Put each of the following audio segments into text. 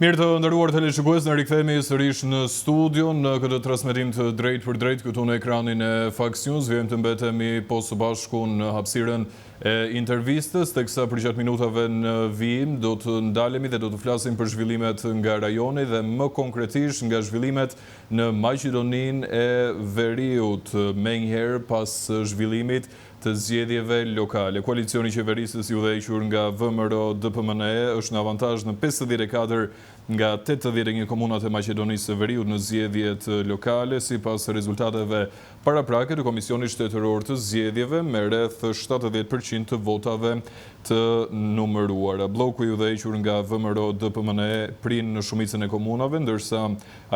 Mirë të nderuar teleshikues, ne rikthehemi sërish në studio në këtë transmetim të drejt për drejt këtu në ekranin e Fox News. Vjen të mbetemi po së bashku në hapësirën e intervistës, teksa për gjatë minutave në vijim do të ndalemi dhe do të flasim për zhvillimet nga rajoni dhe më konkretisht nga zhvillimet në Maqedoninë e Veriut, menjëherë pas zhvillimit të zgjedhjeve lokale. Koalicioni i qeverisës i udhëhequr nga VMRO DPMNE është në avantazh në 54 nga 81 komunat e Maqedonisë së Veriut në zgjedhjet lokale, sipas rezultateve paraprake të Komisionit Shtetëror të Zgjedhjeve me rreth 70% të votave të numëruara. Bloku i udhëhequr nga VMRO DPMNE prin në shumicën e komunave, ndërsa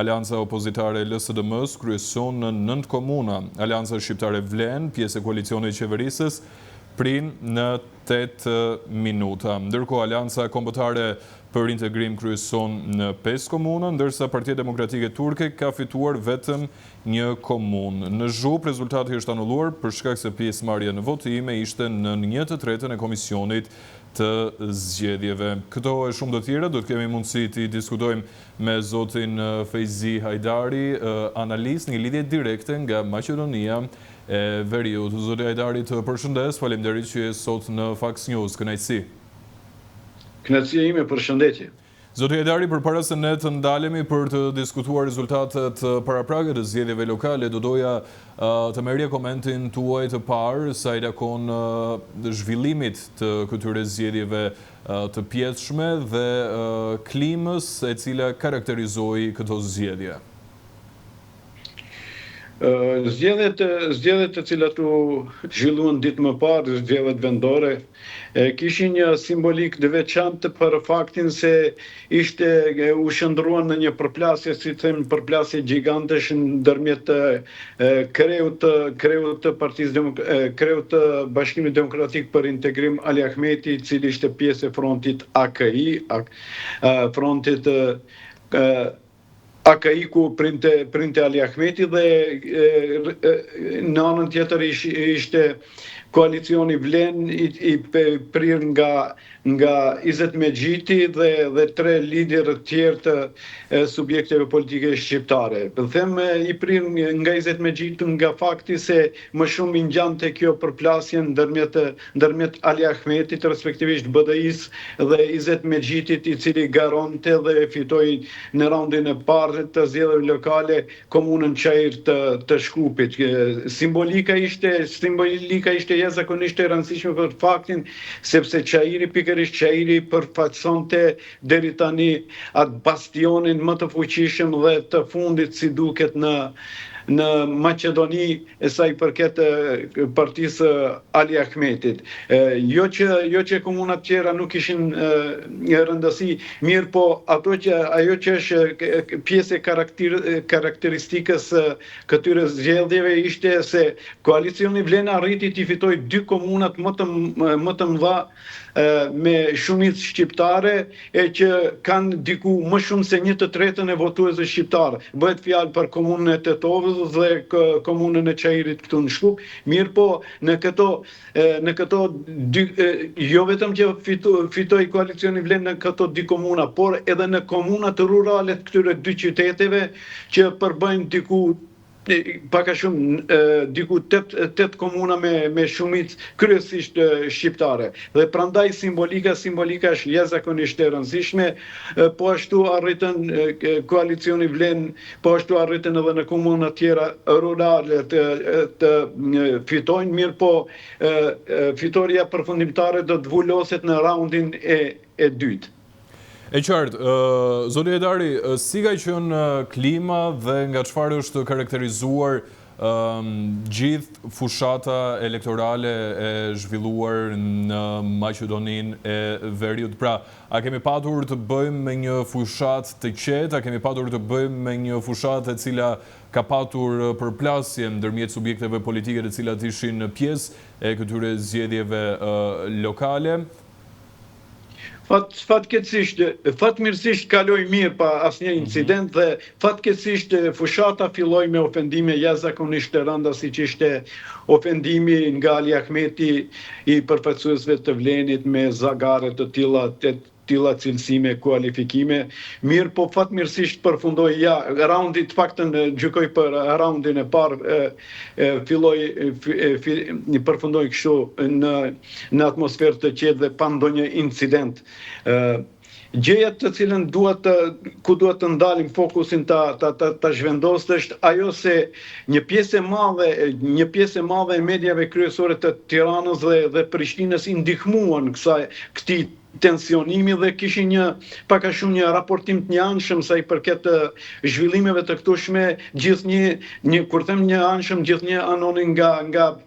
Alianca Opozitare LSDM-s kryeson në 9 komuna. Alianca Shqiptare Vlen, pjesë e koalicionit qeverisës, prin në 8 minuta. Ndërkohë Alianca Kombëtare për Integrim kryeson në 5 komuna, ndërsa Partia Demokratike Turke ka fituar vetëm një komunë. Në Zhup, rezultati është anulluar për shkak se pjesëmarrja në votime ishte në 1/3 e komisionit të zgjedhjeve. Këto e shumë të tjera do të kemi mundësi të diskutojmë me zotin Fejzi Hajdari, analist një lidhje direkte nga Maqedonia e Veriut. Zoti Hajdari, të përshëndes, faleminderit që je sot në Fox News. Kënaqësi. Kënaqësia ime, përshëndetje. Zoti Hajdari, përpara se ne të ndalemi për të diskutuar rezultatet paraprake të zgjedhjeve lokale, do doja të merrje komentin tuaj të parë sa i takon zhvillimit të këtyre zgjedhjeve të pjetshme dhe klimës e cila karakterizoi këto zgjedhje. Zgjedhjet të cilat u zhvilluan ditë më parë, zgjedhjet vendore, kishin një simbolik të veçantë për faktin se u shndruan në një përplasje, si them, përplasje gjigantesh ndërmjet kreut të Bashkimit Demokratik për Integrim Ali Ahmeti, i cili ishte pjesë e frontit AKI, frontit AKI ku printe Ali Ahmeti dhe në anën tjetër ishte koalicioni Vlen i prir nga Izet Megjiti dhe 3 liderë tjerë të subjekteve politike shqiptare. Them i prir nga Izet Megjiti nga fakti se më shumë i ngjante kjo përplasje ndërmjet Ali Ahmetit, respektivisht BDI-s dhe Izet Megjitit, i cili garonte dhe fitoi në raundin e parë të zgjedhjeve lokale komunën Çajir të Shkupit. Simbolika ishte jashtëzakonisht e rëndësishme për faktin sepse Çajiri përfaqësonte deri tani atë bastionin më të fuqishëm dhe të fundit si duket në Maqedoni e sa i përket partisë Ali Ahmetit. Jo që komunat tjera nuk ishin rëndësi, mirë po ajo që është pjesë e karakteristikës këtyre zgjedhjeve ishte se koalicioni Vlen arriti të fitoj 2 komunat më të mëdha me shumicë shqiptare e që kanë diku më shumë se 1/3 e votuesve shqiptarë. Bëhet fjalë për komunën e Tetovës dhe komunën e Çajirit këtu në Shkup. Mirë po, në këto jo vetëm që fitoi koalicioni Vlen në këto 2 komuna, por edhe në komunat rurale të këtyre 2 qyteteve që përbëjnë diku paka shumë diku 8 komuna me shumicë kryesisht shqiptare. Dhe prandaj simbolika është jashtëzakonisht e rëndësishme, po ashtu arritën koalicioni Vlen, po ashtu arritën edhe në komuna tjera rurale të fitojnë, mirë po fitoria përfundimtare do të zhvuloset në raundin e dytë. E qartë, zoti Hajdari, si ka qenë klima dhe nga çfarë është karakterizuar gjithë fushata elektorale e zhvilluar në Maqedoninë e Veriut? Pra, a kemi patur të bëjmë me një fushat të qetë, a kemi patur të bëjmë me një fushat e cila ka patur përplasje ndërmjet subjekteve politike të cilat ishin pjesë e këtyre zgjedhjeve lokale? Fatmirësisht kaloi mirë pa asnjë incident dhe fatkeqësisht fushata filloi me ofendime jashtëzakonisht të rënda, siç ishte ofendimi nga Ali Ahmeti i përfaqësuesve të Vlenit me zagare të tilla tilla cilësime, kualifikime. Mirë, po fatmirësisht përfundoi raundi, të paktën gjykoj për raundin e parë, përfundoi kështu në atmosferë të qetë dhe pa ndonjë incident. Gjëja të cilën ku duhet të ndalim fokusin ta zhvendosë është ajo se një pjesë e madhe e medjave kryesore të Tiranës dhe Prishtinës i ndihmuan këtij tensionimi dhe kishin pak a shumë një raportim të njëanshëm sa i përket zhvillimeve të këtushme, gjithnjë, kur them njëanshëm, gjithnjë anonin nga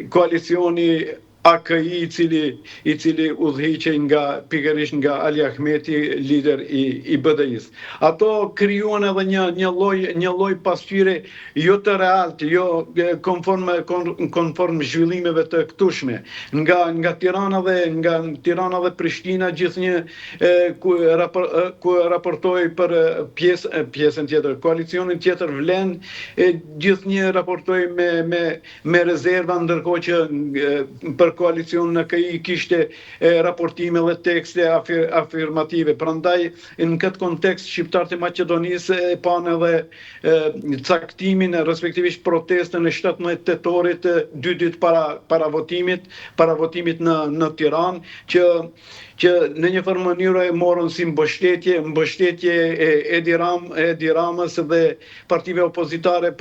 koalicioni AKI i cili udhëhiqej pikërisht nga Ali Ahmeti, lider i BDI-s. Ato krijuan edhe një lloj pasqyre jo të realt, jo konform zhvillimeve të këtushme. Nga Tirana dhe Prishtina gjithnjë ku raportoi për pjesën tjetër, koalicionin tjetër vlen, gjithnjë raportoi me rezerva, ndërkohë që për koalicion në KI kishte raportime dhe tekste afirmative. Prandaj, në këtë kontekst, shqiptarët e Maqedonisë e panë edhe caktimin, respektivisht protestën e 17 tetorit, 2 ditë para votimit në Tiranë, që në një farë mënyrë e morën si mbështetje e Edi Ramës dhe partive opozitare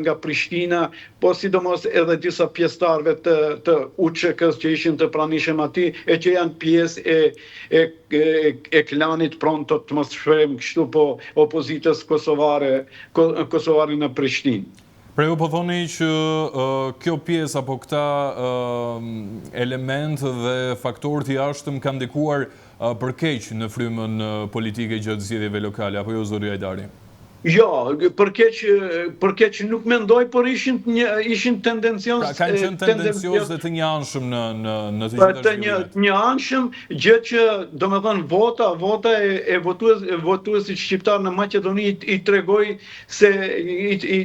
nga Prishtina, po sidomos edhe disa pjesëtarëve të UÇK-s që ishin të pranishëm aty, e që janë pjesë e klanit Pronto të mos shprehim kështu, po opozitës kosovare në Prishtinë. Pra ju po thoni që kjo pjesë apo këta element dhe faktorët i jashtëm kanë ndikuar për keq në frymën politike gjatë zgjedhjeve lokale, apo jo zoti Hajdari? Jo, për keq nuk mendoj, por ishin tendencios. Pra kanë qenë tendencios dhe të njëanshëm në të gjitha zhvillimet. Të njëanshëm, gjë që domethënë vota e votuesit shqiptar në Maqedoni i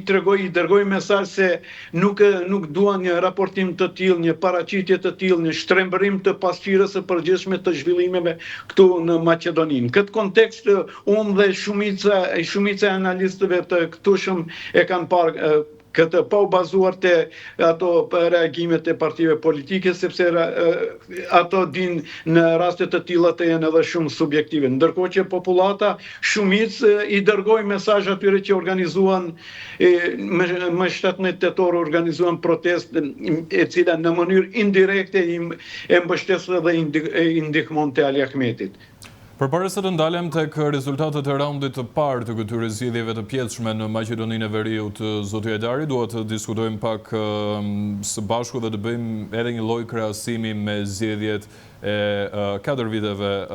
dërgoi mesazh se nuk duan një raportim të tillë, një paraqitje të tillë, një shtrembërim të pasqyrës së përgjithshme të zhvillimeve këtu në Maqedoni. Në këtë kontekst, unë dhe shumica analistëve të këtushëm e kanë parë këtë pa u bazuar të ato reagimet e partive politike, sepse ato din në rastet të tilla të jenë edhe shumë subjektive. Ndërkohë që popullata shumicë i dërgoi mesazh atyre që organizuan më 17 tetor organizuan protestë e cila në mënyrë indirekte e mbështesë dhe i ndihmonte Ali Ahmetit. Përpara se të ndalem tek rezultatet e raundit të parë të këtyre zgjedhjeve të pjetshme në Maqedoninë e Veriut, zoti Hajdari, dua të diskutojmë pak së bashku dhe të bëjmë edhe një lloj krahasimi me zgjedhjet e 4 viteve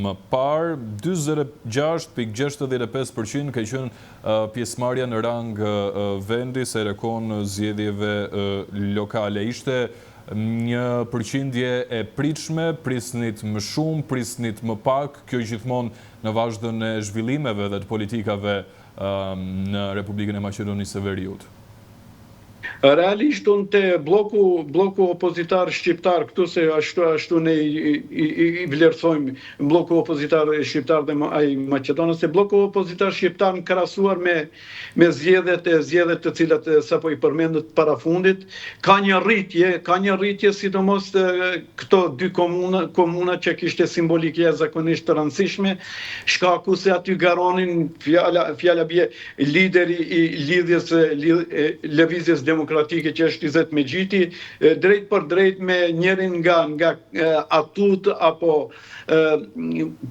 më parë. 46.65% ka qenë pjesëmarrja në rang vendi se rekon zgjedhjeve lokale. Ishte një përqindje e pritshme, prisnit më shumë, prisnit më pak, kjo gjithmonë në vazhdën e zhvillimeve dhe të politikave në Republikën e Maqedonisë së Veriut. Realisht unë te bloku opozitar shqiptar, këtu se ashtu ne i vlerësojmë bloku opozitar shqiptar dhe Maqedonës, se bloku opozitar shqiptar në krahasuar me zgjedhjet të cilat sapo i përmendët parafundit, ka një rritje sidomos këto 2 komuna që kishte simbolikë jashtëzakonisht të rëndësishme, shkaku se aty garonin fjala bie lideri i lidhjes lëvizjes demokratike që është Izet Megjiti, drejt për drejt me njërin nga atut apo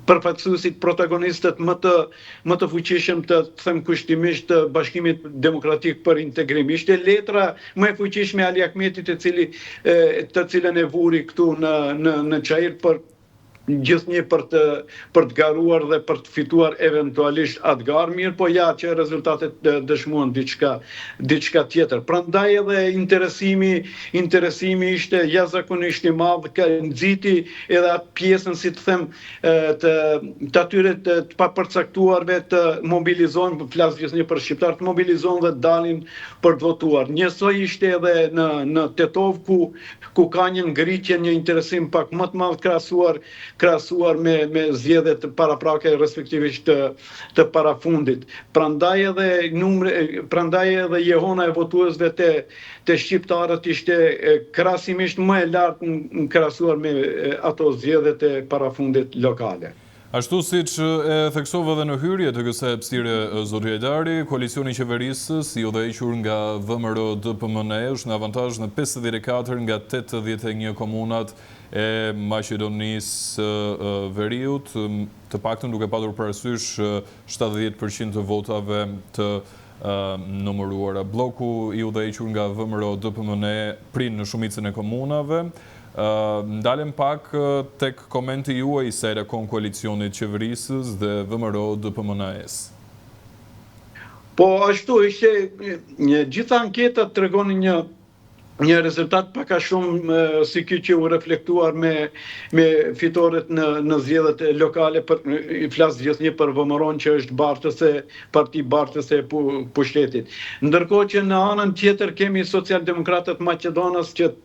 përfaqësuesit protagonistët më të fuqishëm të them kushtimisht të Bashkimit Demokratik për Integrim. Ishte letra më e fuqishme Ali Ahmetit të cilën e vuri këtu në çajir për gjithnjë për të garuar dhe për të fituar eventualisht atë garë, mirë, po ja që rezultatet dëshmuan diçka tjetër. Prandaj edhe interesimi ishte jashtëzakonisht i madh, nxiti edhe atë pjesën, si të them, të atyre të papërcaktuarve të mobilizohen, flas gjithnjë për shqiptar, të mobilizohen dhe dalin për të votuar. Njësoj ishte edhe në Tetov ku ka një ngritje, një interesim pak më të madh krahasuar krahasuar me zgjedhjet paraprake respektivisht të parafundit. Prandaj edhe jehona e votuesve te shqiptarët ishte krahasimisht më e lartë në krahasuar me ato zgjedhjet e parafundit lokale. Ashtu siç e theksova edhe në hyrje të kësaj hapësire zoti Hajdari, koalicioni i qeverisës i udhëhequr nga VMRO DPMNE është në avantazh në 54 nga 81 komunat e Maqedonisë Veriut, të paktën duke patur parasysh 70% të votave të numëruara. Bloku i udhëhequr nga VMRO DPMNE prin në shumicën e komunave. Ndalem pak tek komenti juaj se rekon koalicionit qeverisës dhe VMRO DPMNE-s. Po ashtu ishte gjitha anketat tregonin një rezultat pak a shumë si ky që u reflektuar me fitoret në zgjedhjet lokale, flas gjithnjë për VMRO-n që është parti bartëse e pushtetit. Ndërkohë që në anën tjetër kemi socialdemokratët Maqedonas që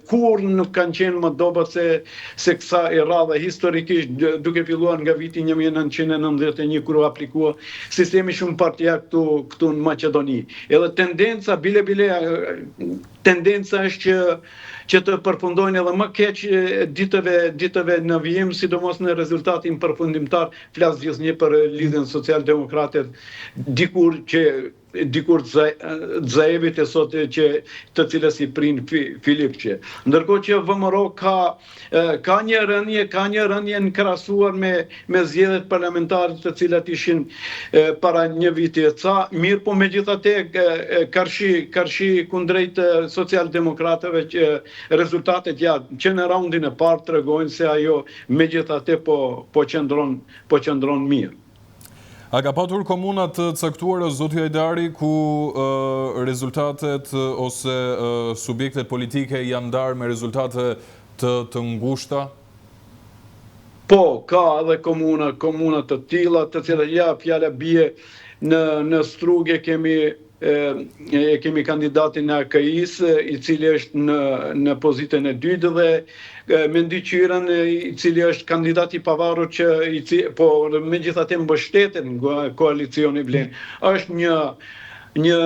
kur nuk kanë qenë më dobët se kësa e radha historikisht, duke filluar nga viti 1991 kur u aplikua sistemi shumë partijak këtu në Maqedoni. Edhe tendenca, tendenca është që të përfundojnë edhe më keq ditëve në vijim, sidomos në rezultatin përfundimtar, flas gjithnjë për lidhjen social-demokratet, dikur Zaevit e sot që të cilës i prin Filipçe. Ndërkohë që VMRO ka një rënje në krahasuar me zgjedhjet parlamentare të cilat ishin para një viti e ca, mirë po megjithatë karshi kundrejt socialdemokratëve që rezultatet që në raundin e parë tregojnë se ajo megjithatë po qëndron mirë. A ka patur komunat të caktuara zoti Hajdari ku rezultatet ose subjektet politike janë ndarë me rezultate të ngushta? Po, ka edhe komuna të tilla, të cilat fjala bie në Strugë kemi kandidatin e AKI-s, i cili është në pozitën e dytë dhe me Ndyqyrën, i cili është kandidat i pavarur po megjithatë mbështetet nga koalicioni Vlen. Është një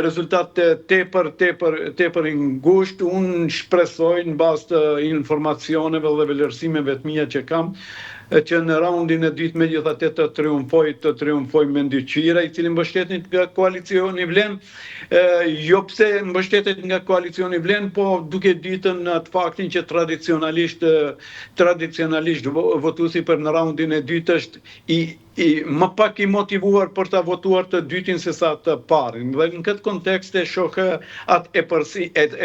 rezultat tepër i ngushtë. Unë shpresoj në bazë të informacioneve dhe vlerësimeve të mia që kam, që në raundin e dytë megjithatë të triumfoj me Ndyqyra, i cili mbështetet nga koalicioni Vlen, jo pse mbështetet nga koalicioni Vlen, po duke ditën atë faktin që tradicionalisht votuesi për në raundin e dytë është më pak i motivuar për ta votuar të dytin se sa të parin. Dhe në këtë kontekst e shoh atë e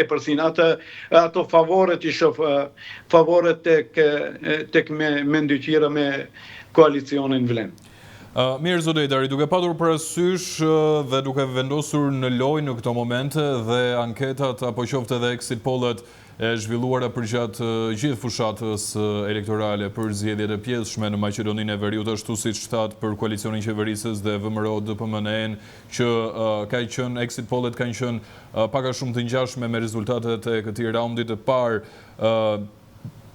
përsin, ato favoret i shoh favoret tek me Ndyqyra me koalicionin Vlen. Mirë zoti Hajdari, duke patur parasysh dhe duke vendosur në lojë në këto momente dhe anketat apo qoftë edhe exit pollet e zhvilluara përgjatë gjithë fushatës elektorale për zgjedhjet e pjesshme në Maqedoninë e Veriut, ashtu siç thatë për koalicionin qeverisës dhe VMRO DPMNE-n, që exit pollet kanë qenë pak a shumë të ngjashme me rezultatet e këtij raundi të parë.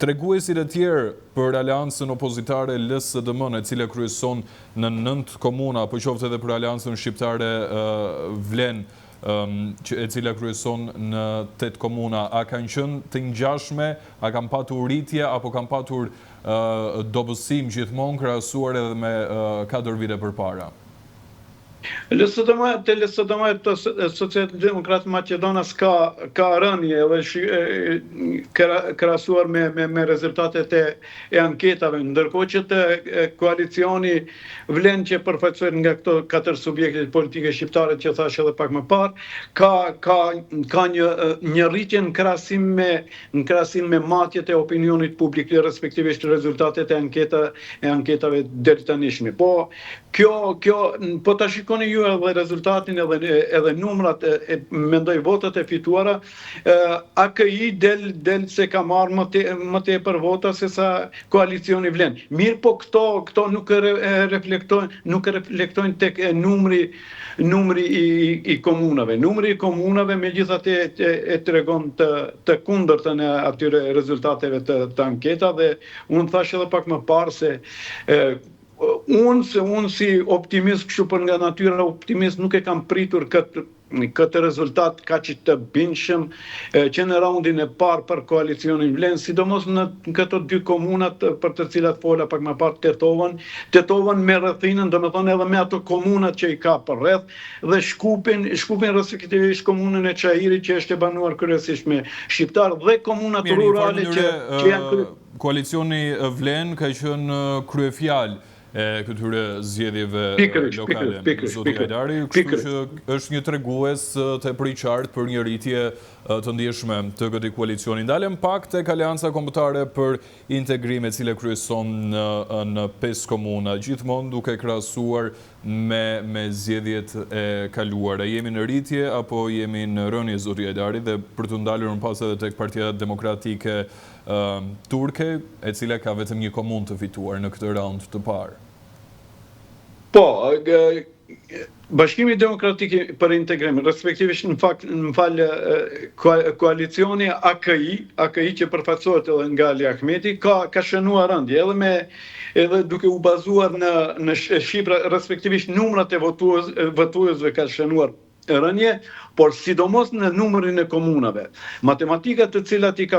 Treguesit e tjerë për aleancën opozitare LSDM, e cila kryeson në 9 komuna, apo qoftë edhe për aleancën shqiptare Vlen, e cila kryeson në 8 komuna, a kanë qenë të ngjashme, a kanë patur rritje apo kanë patur dobësim gjithmonë krahasuar edhe me 4 vite përpara? LSDM të Socialdemokratë Maqedonas ka rënje dhe krahasuar me rezultatet e anketave, ndërkohë që të koalicioni Vlen që përfaqësohet nga këto 4 subjekte politike shqiptare që thash edhe pak më parë, ka një rritje në krahasim me matjet e opinionit publik, respektivisht rezultatet e anketave deri tanishme. Po ta shikoni ju njohur edhe rezultatin edhe numrat, mendoj votat e fituara, AKI del se ka marrë më tepër vota se sa koalicioni vlen. Mirë, po këto nuk reflektojnë tek numri i komunave. Numri i komunave megjithatë e tregon të kundërtën e atyre rezultateve të anketa, dhe unë thash edhe pak më parë se unë si optimist, kështu për nga natyra optimist, nuk e kam pritur këtë rezultat kaq të bindshëm që në raundin e parë për koalicionin vlen, sidomos në këto dy komunat për të cilat fola pak më parë, Tetovën me rrethinën, domethënë edhe me ato komunat që i ka përreth, dhe Shkupin respektivisht komunën e Çajirit që është e banuar kryesisht me shqiptar, dhe komunat rurale që janë koalicioni vlen ka qenë kryefjalë e këtyre zgjedhjeve lokale. Zoti Hajdari, kështu që është një tregues tepër i qartë për një rritje të ndjeshme të këtij koalicioni. Ndalem pak tek Aleanca Kombëtare për Integrim, e cila kryeson në 5 komuna, gjithmonë duke krahasuar me zgjedhjet e kaluara. Jemi në rritje apo jemi në rënje, zoti Hajdari, dhe për të ndalur më pas edhe tek Partia Demokratike turke, e cila ka vetëm një komunë të fituar në këtë raund të parë? Po, Bashkimi Demokratik për Integrim, respektivisht në falë koalicioni AKI që përfaqësohet edhe nga Ali Ahmeti, ka shënuar rëndje, edhe duke u bazuar në shifra, respektivisht numrat e votuesve ka shënuar rënje, por sidomos në numrin e komunave. Matematikat të cilat i ka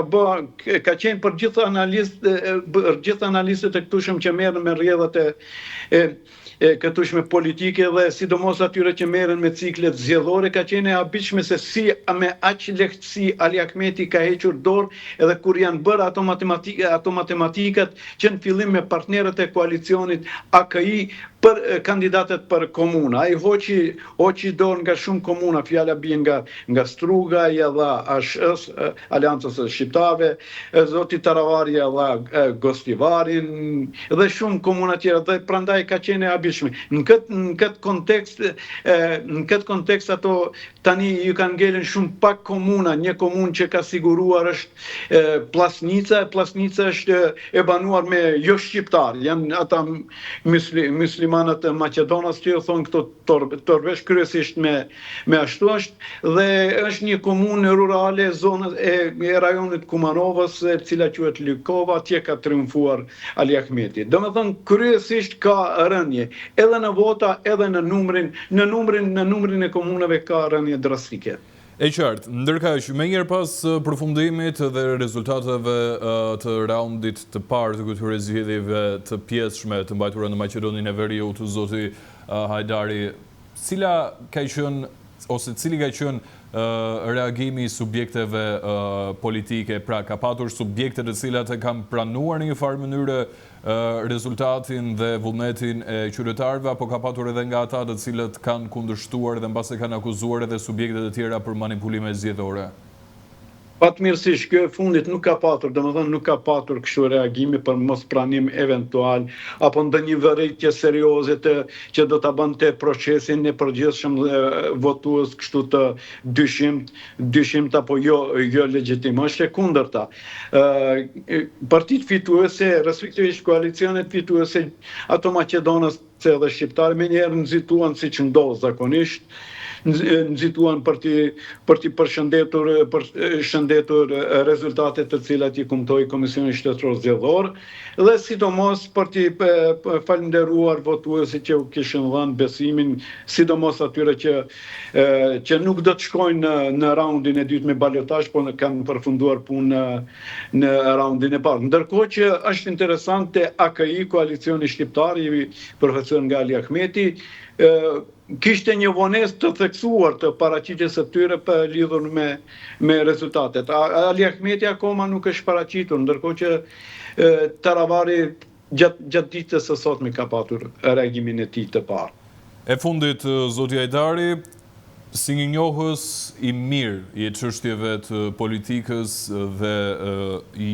qenë për gjithë analistët e këtushëm që merren me rrjedhat e këtushme politike, dhe sidomos atyre që merren me ciklet zgjedhore, ka qenë e habitshme se si me aq lehtësi Ali Ahmeti ka hequr dorë, edhe kur janë bërë ato matematikat që në fillim me partnerët e koalicionit AKI për kandidatet për komuna. Ai hoqi dorë nga shumë komuna, fjala bien nga Struga, ja dha ASH, Aleancës së Shqiptarëve, zoti Taravari ja dha Gostivarin, dhe shumë komuna tjera, dhe prandaj ka qenë e habitshme. Në këtë kontekst ato tani ju kanë ngelen shumë pak komuna. Një komunë që ka siguruar është Plasnica është e banuar me jo shqiptar, janë ata muslimanët e Maqedonas që thonë këto torvesh, kryesisht me ashtu është, dhe është një komunë rurale zonës e rajonit Kumanovës, e cila quhet Lykova, atje ka triumfuar Ali Ahmeti. Domethënë kryesisht ka rënje, edhe në vota, edhe në numrin e komunave ka rënje drastike. E qartë, ndërkaq, me njëherë pas përfundimit dhe rezultateve të raundit të parë të këtyre zgjedhjeve të pjesshme të mbajtura në Maqedoninë e Veriut, zoti Hajdari, cili ka qenë reagimi i subjekteve politike, pra ka patur subjekte të cilat e kanë pranuar në një farë mënyrë rezultatin dhe vullnetin e qytetarëve, apo ka patur edhe nga ata të cilët kanë kundërshtuar dhe mbase kanë akuzuar edhe subjekte të tjera për manipulime zgjedhore? Fatmirësisht, kjo e fundit nuk ka patur, domethënë nuk ka patur kështu reagimi për mos pranim eventual, apo ndonjë vërejtje serioze që do ta bante procesin e përgjithshëm votues kështu të dyshimt apo jo legjitim. Është e kundërta. Partitë fituese, respektivisht koalicionet fituese, ato Maqedonas dhe shqiptarë, menjëherë nxituan siç ndodh zakonisht, nxituan për t'i shëndetur rezultatet të cilat i kumtoi Komisioni Shtetëror Zgjedhor, dhe sidomos për t'i falënderuar votuesit që u kishin dhënë besimin, sidomos atyre që nuk do të shkojnë në raundin e dytë me balotazh, por kanë përfunduar punë në raundin e parë. Ndërkohë që është interesante, AKI, koalicioni shqiptar i përfaqësuar nga Ali Ahmeti, kishte një vonesë të theksuar të paraqitjes së tyre për lidhur me rezultatet. Ali Ahmeti akoma nuk është paraqitur, ndërkohë që Taravari gjatë ditës së sotme ka patur reagimin e tij të parë. E fundit, zoti Hajdari, si një njohës i mirë i çështjeve të politikës dhe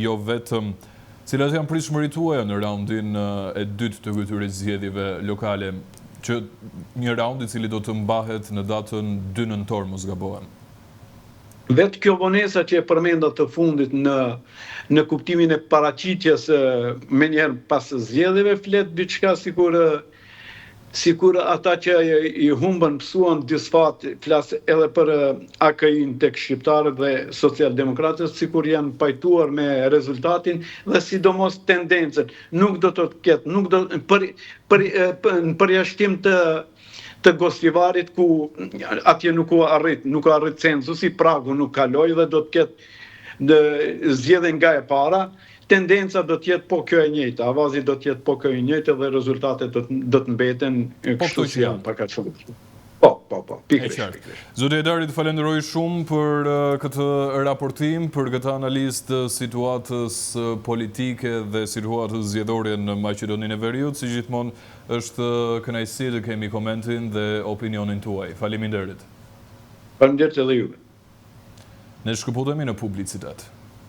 jo vetëm, cilat janë pritshmëritë tuaja në raundin e dytë të këtyre zgjedhjeve lokale, që një raund I cili do të mbahet në datën 2 nëntor, mos gabohem. Vetë kjo vonesa që e përmenda të fundit në kuptimin e paraqitjes me njerë pas zgjedhjeve flet diçka sikur ata që I humbën mësuan disfat flas edhe për AKI-n tek shqiptarët dhe socialdemokratët, sikur janë pajtuar me rezultatin dhe sidomos tendencën. Nuk do të ketë, nuk do në përjashtim të Gostivarit ku atje nuk u arrit censusi, pragu nuk kaloi dhe do të ketë zgjedhje nga e para, tendenca do të jetë po kjo e njëjta, avazi do të jetë po kjo e njëjtë dhe rezultatet do të mbeten kështu si janë, pa kaq shumë. Po, pikërisht. Zoti Edari, të falenderoj shumë për këtë raportim, për këtë analizë të situatës politike dhe situatës zgjedhore në Maqedoninë e Veriut. Si gjithmonë është kënaqësi të kemi komentin dhe opinionin tuaj. Faleminderit. Faleminderit edhe juve. Ne shkëputemi në publicitet.